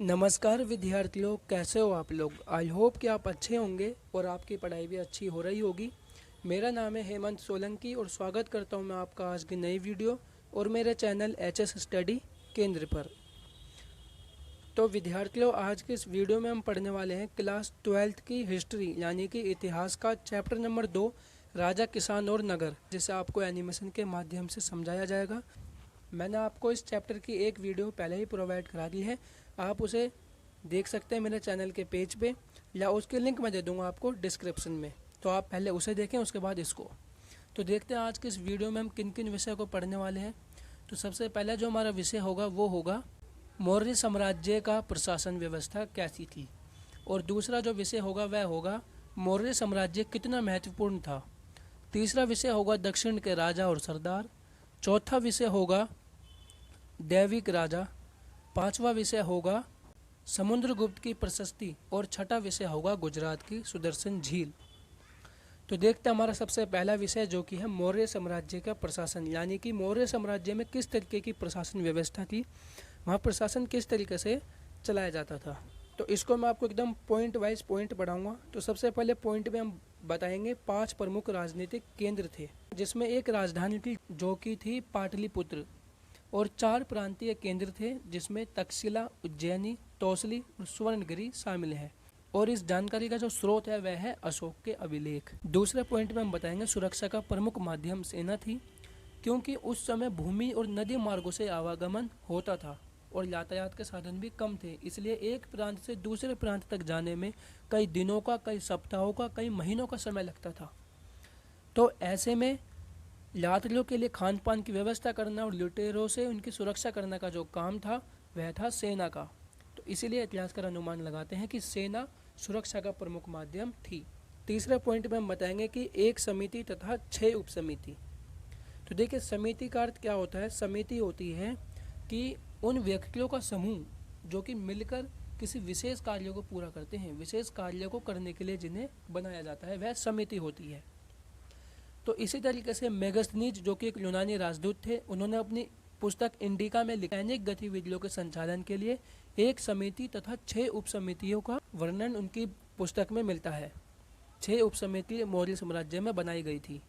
नमस्कार विद्यार्थियों, कैसे हो आप लोग। आई होप कि आप अच्छे होंगे और आपकी पढ़ाई भी अच्छी हो रही होगी। मेरा नाम है हेमंत सोलंकी और स्वागत करता हूं मैं आपका आज की नई वीडियो और मेरे चैनल एचएस स्टडी केंद्र पर। तो विद्यार्थियों, आज के इस वीडियो में हम पढ़ने वाले हैं क्लास 12th की हिस्ट्री यानी कि इतिहास का चैप्टर नंबर 2 राजा, किसान और नगर, जिसे आपको एनिमेशन के माध्यम से समझाया जाएगा। मैंने आपको इस चैप्टर की एक वीडियो पहले ही प्रोवाइड करा दी है, आप उसे देख सकते हैं मेरे चैनल के पेज पे, या उसकी लिंक मैं दे दूंगा आपको डिस्क्रिप्शन में। तो आप पहले उसे देखें, उसके बाद इसको। तो देखते हैं आज के इस वीडियो में हम किन किन विषय को पढ़ने वाले हैं। तो सबसे पहला जो हमारा विषय होगा वो होगा मौर्य साम्राज्य का प्रशासन व्यवस्था कैसी थी, और दूसरा जो विषय होगा वह होगा मौर्य साम्राज्य कितना महत्वपूर्ण था। तीसरा विषय होगा दक्षिण के राजा और सरदार। चौथा विषय होगा दैविक राजा। पांचवा विषय होगा समुद्रगुप्त की प्रशस्ति और छठा विषय होगा गुजरात की सुदर्शन झील। तो देखते हैं हमारा सबसे पहला विषय जो कि है मौर्य साम्राज्य का प्रशासन, यानी कि मौर्य साम्राज्य में किस तरीके की प्रशासन व्यवस्था थी, वहाँ प्रशासन किस तरीके से चलाया जाता था। तो इसको मैं आपको एकदम पॉइंट वाइज पॉइंट पढ़ाऊंगा। तो सबसे पहले पॉइंट में हम बताएंगे 5 प्रमुख राजनीतिक केंद्र थे, जिसमें एक राजधानी थी जो कि थी पाटलिपुत्र, और 4 प्रांतीय केंद्र थे जिसमें तक्षशिला, उज्जैनी, तौसली और सुवर्णगिरी शामिल है। और इस जानकारी का जो स्रोत है वह है अशोक के अभिलेख। दूसरे पॉइंट में हम बताएंगे सुरक्षा का प्रमुख माध्यम सेना थी, क्योंकि उस समय भूमि और नदी मार्गों से आवागमन होता था और यातायात के साधन भी कम थे, इसलिए एक प्रांत से दूसरे प्रांत तक जाने में कई दिनों का, कई सप्ताहों का, कई महीनों का समय लगता था। तो ऐसे में यात्रियों के लिए खान पान की व्यवस्था करना और लुटेरों से उनकी सुरक्षा करना का जो काम था वह था सेना का। तो इसीलिए इतिहासकार अनुमान लगाते हैं कि सेना सुरक्षा का प्रमुख माध्यम थी। तीसरे पॉइंट में हम बताएंगे कि एक समिति तथा 6 उप समिति। तो देखिए, समिति का अर्थ क्या होता है। समिति होती है कि उन व्यक्तियों का समूह जो कि मिलकर किसी विशेष कार्य को पूरा करते हैं, विशेष कार्य को करने के लिए जिन्हें बनाया जाता है वह समिति होती है। तो इसी तरीके से मेगस्थनीज जो कि एक यूनानी राजदूत थे, उन्होंने अपनी पुस्तक इंडिका में सैनिक गतिविधियों के संचालन के लिए एक समिति तथा 6 उप समितियों का वर्णन उनकी पुस्तक में मिलता है। 6 उप समिति मौर्य साम्राज्य में बनाई गई थी,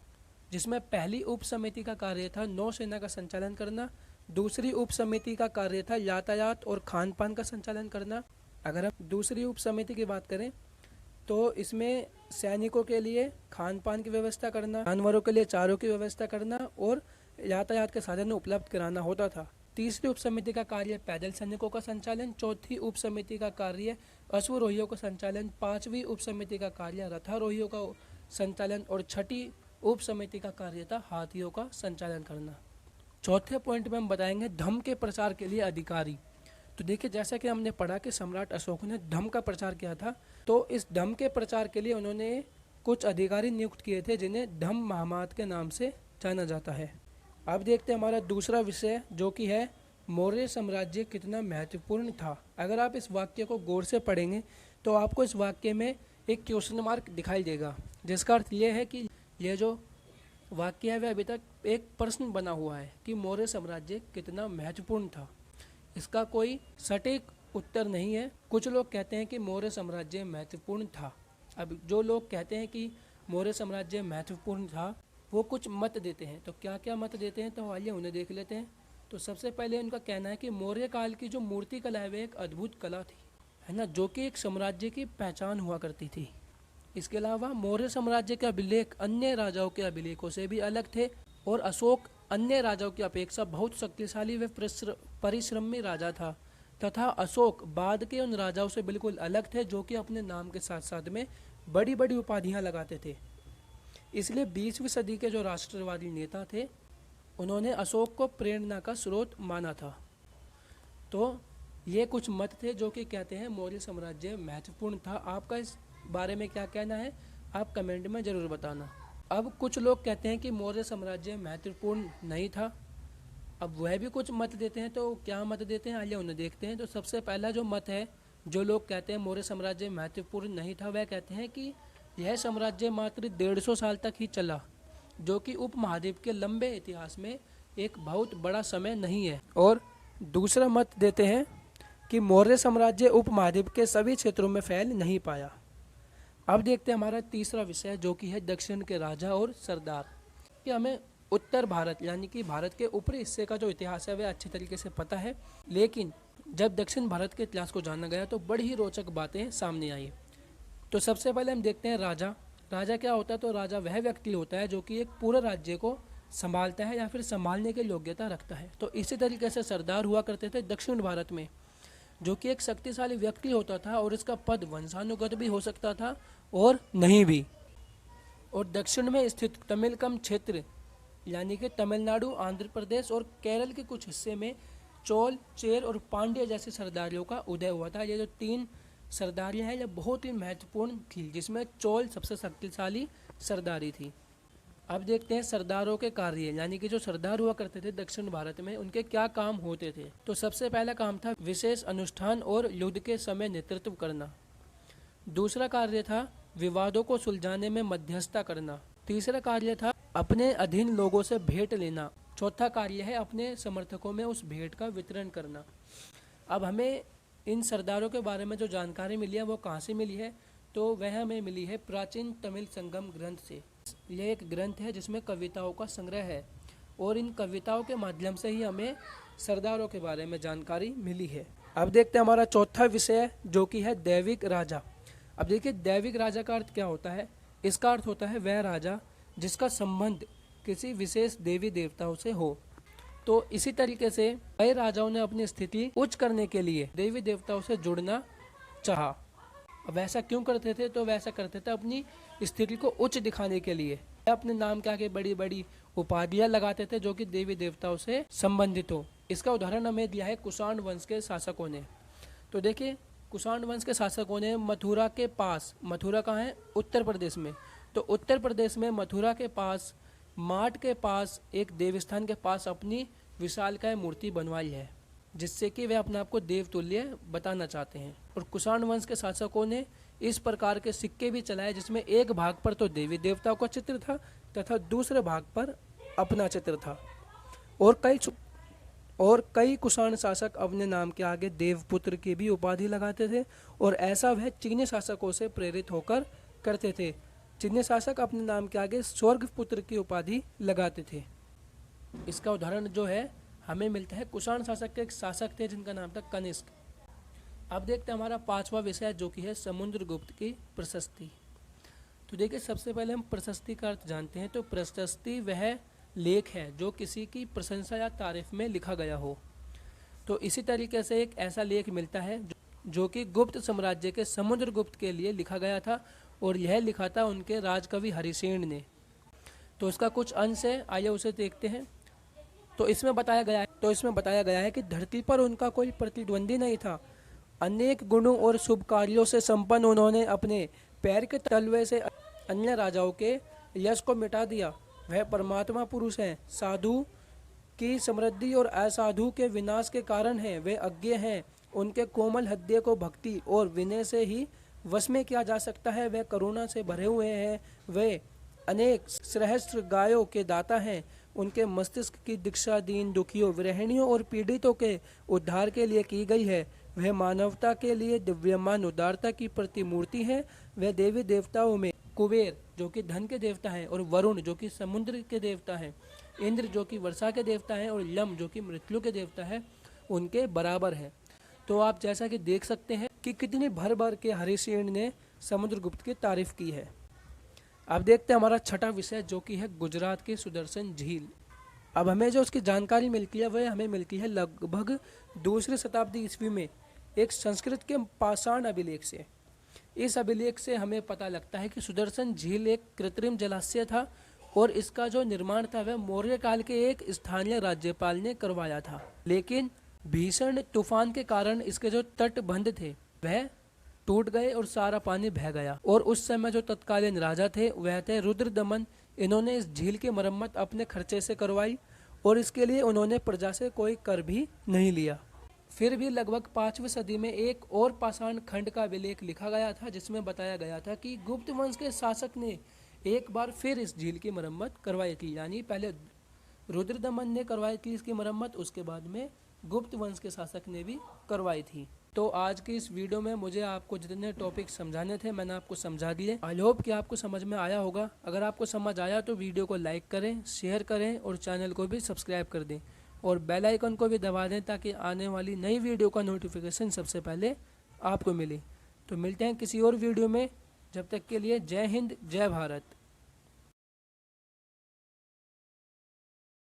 जिसमें पहली उप समिति का कार्य था नौसेना का संचालन करना। दूसरी उप समिति का कार्य था यातायात और खान पान का संचालन करना। अगर हम दूसरी उप समिति की बात करें तो इसमें सैनिकों के लिए खान पान की व्यवस्था करना, जानवरों के लिए चारों की व्यवस्था करना और यातायात के साधन उपलब्ध कराना होता था। तीसरी उप समिति का कार्य पैदल सैनिकों का संचालन। चौथी उप समिति का कार्य अश्वारोहियों का संचालन। पांचवी उप समिति का कार्य रथारोहियों का संचालन और छठी उप समिति का कार्य था हाथियों का संचालन करना। चौथे पॉइंट में हम बताएंगे धम्म के प्रचार के लिए अधिकारी। तो देखिए, जैसा कि हमने पढ़ा कि सम्राट अशोक ने धम्म का प्रचार किया था, तो इस धम्म के प्रचार के लिए उन्होंने कुछ अधिकारी नियुक्त किए थे जिन्हें धम्म महामात के नाम से जाना जाता है। अब देखते हैं हमारा दूसरा विषय जो कि है मौर्य साम्राज्य कितना महत्वपूर्ण था। अगर आप इस वाक्य को गौर से पढ़ेंगे तो आपको इस वाक्य में एक क्वेश्चन मार्क दिखाई देगा, जिसका अर्थ ये है कि यह जो वाक्य है वह अभी तक एक प्रश्न बना हुआ है कि मौर्य साम्राज्य कितना महत्वपूर्ण था। इसका कोई सटीक उत्तर नहीं है। कुछ लोग कहते हैं कि मौर्य साम्राज्य महत्वपूर्ण था। अब जो लोग कहते हैं कि मौर्य साम्राज्य महत्वपूर्ण था वो कुछ मत देते हैं। तो क्या क्या मत देते हैं, तो आइए उन्हें देख लेते हैं। तो सबसे पहले उनका कहना है कि मौर्य काल की जो मूर्ति कला है वह एक अद्भुत कला थी, है ना, जो कि एक साम्राज्य की पहचान हुआ करती थी। इसके अलावा मौर्य साम्राज्य के अभिलेख अन्य राजाओं के अभिलेखों से भी अलग थे और अशोक अन्य राजाओं की अपेक्षा बहुत शक्तिशाली व परिश्रमी राजा था, तथा अशोक बाद के उन राजाओं से बिल्कुल अलग थे जो कि अपने नाम के साथ साथ में बड़ी बड़ी उपाधियां लगाते थे। इसलिए 20वीं सदी के जो राष्ट्रवादी नेता थे उन्होंने अशोक को प्रेरणा का स्रोत माना था। तो ये कुछ मत थे जो कि कहते हैं मौर्य साम्राज्य महत्वपूर्ण था। आपका इस बारे में क्या कहना है आप कमेंट में ज़रूर बताना। अब कुछ लोग कहते हैं कि मौर्य साम्राज्य महत्वपूर्ण नहीं था। अब वह भी कुछ मत देते हैं, तो क्या मत देते हैं आइए उन्हें देखते हैं। तो सबसे पहला जो मत है, जो लोग कहते हैं मौर्य साम्राज्य महत्वपूर्ण नहीं था, वह कहते हैं कि यह साम्राज्य मात्र 150 साल तक ही चला, जो कि उपमहाद्वीप के लंबे इतिहास में एक बहुत बड़ा समय नहीं है। और दूसरा मत देते हैं कि मौर्य साम्राज्य उपमहाद्वीप के सभी क्षेत्रों में फैल नहीं पाया। अब देखते हैं हमारा तीसरा विषय जो कि है दक्षिण के राजा और सरदार। कि हमें उत्तर भारत यानी कि भारत के ऊपरी हिस्से का जो इतिहास है वह अच्छी तरीके से पता है, लेकिन जब दक्षिण भारत के इतिहास को जाना गया तो बड़ी ही रोचक बातें सामने आई। तो सबसे पहले हम देखते हैं राजा। राजा क्या होता है? तो राजा वह व्यक्ति होता है जो कि एक पूरे राज्य को संभालता है या फिर संभालने की योग्यता रखता है। तो इसी तरीके से सरदार हुआ करते थे दक्षिण भारत में, जो कि एक शक्तिशाली व्यक्ति होता था और इसका पद वंशानुगत भी हो सकता था और नहीं भी। और दक्षिण में स्थित तमिलकम क्षेत्र यानी कि तमिलनाडु, आंध्र प्रदेश और केरल के कुछ हिस्से में चोल, चेर और पांड्य जैसे सरदारियों का उदय हुआ था। ये जो 3 सरदारियाँ हैं ये बहुत ही महत्वपूर्ण थी, जिसमें चोल सबसे शक्तिशाली सरदारी थी। अब देखते हैं सरदारों के कार्य, यानी कि जो सरदार हुआ करते थे दक्षिण भारत में उनके क्या काम होते थे। तो सबसे पहला काम था विशेष अनुष्ठान और युद्ध के समय नेतृत्व करना। दूसरा कार्य था विवादों को सुलझाने में मध्यस्थता करना। तीसरा कार्य था अपने अधीन लोगों से भेंट लेना। चौथा कार्य है अपने समर्थकों में उस भेंट का वितरण करना। अब हमें इन सरदारों के बारे में जो जानकारी मिली है वो कहाँ से मिली है? तो वह हमें मिली है प्राचीन तमिल संगम ग्रंथ से। यह एक ग्रंथ है जिसमें कविताओं का संग्रह है और इन कविताओं के माध्यम से ही हमें सरदारों के बारे में जानकारी मिली है। अब देखते हैं हमारा चौथा विषय जो कि है दैविक राजा। अब देखिए दैविक राजा का अर्थ क्या होता है? इसका अर्थ होता है वह राजा जिसका संबंध किसी विशेष देवी देवताओं से हो। तो इसी तरीके से कई राजाओं ने अपनी स्थिति उच्च करने के लिए देवी देवताओं से जुड़ना चाहा। अब वैसा क्यों करते थे? तो वैसा करते थे अपनी स्थिति को उच्च दिखाने के लिए। अपने नाम के आगे बड़ी बड़ी उपाधियां लगाते थे जो कि देवी देवताओं से संबंधित हो। इसका उदाहरण हमें दिया है कुषाण वंश के शासकों ने। तो देखिए कुषाण वंश के शासकों ने मथुरा के पास, मथुरा कहाँ है? उत्तर प्रदेश में। तो उत्तर प्रदेश में मथुरा के पास माट के पास एक देवस्थान के पास अपनी विशालकाय मूर्ति बनवाई है, जिससे कि वे अपने आप को देवतुल्य बताना चाहते हैं। और कुषाण वंश के शासकों ने इस प्रकार के सिक्के भी चलाए जिसमें एक भाग पर तो देवी देवताओं का चित्र था तथा दूसरे भाग पर अपना चित्र था। और कई कुषाण शासक अपने नाम के आगे देवपुत्र की भी उपाधि लगाते थे और ऐसा वह चीनी शासकों से प्रेरित होकर करते थे। चीनी शासक अपने नाम के आगे स्वर्गपुत्र की उपाधि लगाते थे। इसका उदाहरण जो है हमें मिलता है कुषाण शासक के एक शासक थे जिनका नाम था कनिष्क। अब देखते हैं हमारा पांचवा विषय जो कि है समुद्रगुप्त की प्रशस्ति। तो देखिए सबसे पहले हम प्रशस्ति का अर्थ जानते हैं। तो प्रशस्ति वह लेख है जो किसी की प्रशंसा या तारीफ में लिखा गया हो। तो इसी तरीके से एक ऐसा लेख मिलता है जो कि गुप्त साम्राज्य के समुद्रगुप्त के लिए लिखा गया था और यह लिखा था उनके राजकवि हरिसेन ने। तो इसका कुछ अंश है, आइए उसे देखते हैं। तो इसमें बताया गया है कि धरती पर उनका कोई प्रतिद्वंदी नहीं था। अनेक गुणों और शुभ कार्यों से संपन्न उन्होंने अपने पैर के तलवे से अन्य राजाओं के यश को मिटा दिया। वह परमात्मा पुरुष हैं, साधु की समृद्धि और असाधु के विनाश के कारण हैं। वे अज्ञ हैं, उनके कोमल हृदय को भक्ति और विनय से ही वश में किया जा सकता है। वे करुणा से भरे हुए हैं, वे अनेक सहस्त्र गायों के दाता हैं। उनके मस्तिष्क की दीक्षा दीन दुखियों, विरहिणियों और पीड़ितों के उद्धार के लिए की गई है। वह मानवता के लिए दिव्यमान उदारता की प्रतिमूर्ति है। वह देवी देवताओं में कुबेर जो कि धन के देवता हैं और वरुण जो कि समुद्र के देवता हैं, इंद्र जो कि वर्षा के देवता हैं और यम जो कि मृत्यु के देवता है उनके बराबर है। तो आप जैसा कि देख सकते हैं कि कितनी भर भर के हरिसेन ने समुद्रगुप्त की तारीफ की है। अब देखते हैं हमारा छठा विषय जो कि है गुजरात की सुदर्शन झील। अब हमें जो उसकी जानकारी मिलती है वह हमें मिलती है लगभग 2री शताब्दी ईस्वी में एक संस्कृत के पाषाण अभिलेख से। इस अभिलेख से हमें पता लगता है कि सुदर्शन झील एक कृत्रिम जलाशय था और इसका जो निर्माण था वह मौर्य काल के एक स्थानीय राज्यपाल ने करवाया था। लेकिन भीषण तूफान के कारण इसके जो तटबंध थे वह टूट गए और सारा पानी बह गया। और उस समय जो तत्कालीन राजा थे वह थे रुद्रदमन। इन्होंने इस झील की मरम्मत अपने खर्चे से करवाई और इसके लिए उन्होंने प्रजा से कोई कर भी नहीं लिया। फिर भी लगभग 5वीं सदी में एक और पाषाण खंड का अभिलेख लिखा गया था जिसमें बताया गया था कि गुप्त वंश के शासक ने एक बार फिर इस झील की मरम्मत करवाई थी। यानी पहले रुद्रदमन ने करवाई थी इसकी मरम्मत, उसके बाद में गुप्त वंश के शासक ने भी करवाई थी। तो आज की इस वीडियो में मुझे आपको जितने टॉपिक समझाने थे मैंने आपको समझा दिए। आई होप कि आपको समझ में आया होगा। अगर आपको समझ आया तो वीडियो को लाइक करें, शेयर करें और चैनल को भी सब्सक्राइब कर दें और बेल आइकन को भी दबा दें ताकि आने वाली नई वीडियो का नोटिफिकेशन सबसे पहले आपको मिले। तो मिलते हैं किसी और वीडियो में, जब तक के लिए जय हिंद, जय भारत।